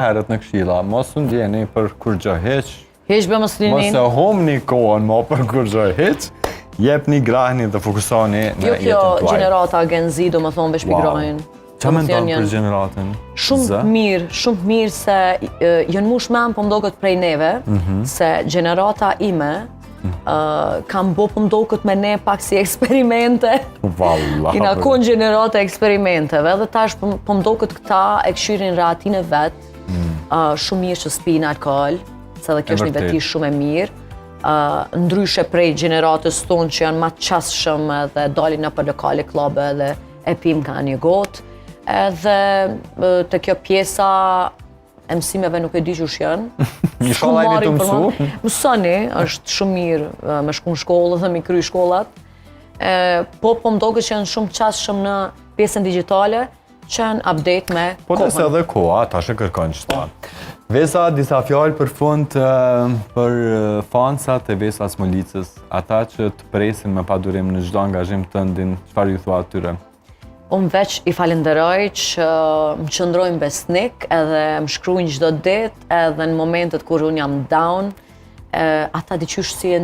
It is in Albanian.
herët në këshilla, mos u ndjeni për kur gjë heq. Heq be mos linin. Mos e humni kohën më për kur gjë heq. Jepni grahni dhe fokusoni në jetën Jo, tuaj. gjenerata Gen Z do më thonë veç për grahin. Qa me ndonë për gjeneratën? Shumë mirë se jënë mu shmenë po mdo këtë prej neve, se gjenerata ime kam bo po mdo këtë me ne pak si eksperimente. Valla. Kina konë gjenerata eksperimenteve dhe tash po mdo këtë këta e këshyrin reatin e vetë, shumë mirë që s'pin alkohol, se dhe kjo është një veti shumë e mirë. Ndryshe prej gjeneratës tonë që janë ma qasshëm dhe dalin në për lokale klabe dhe e pim ka një gotë. Edhe të kjo pjesa e mësimeve nuk e di që janë. Një shkolla jeni të mësu? Mësoni, është shumë mirë me shku në shkollë dhe me kry shkollat. Po më doke që janë shumë qasshëm në pjesën digitale, që janë update me kohën. Po nëse edhe koha, ta shë kërkon qëta. Vesa, disa fjallë për fund për fansat e Vesa Smolicës, ata që të presin me padurim në çdo angazhim të ndin, çfarë ju thua atyre? Unë veç i falenderoj që më qëndrojnë besnik edhe më shkruajnë çdo ditë edhe në momentet kur unë jam down, ata diqysh si e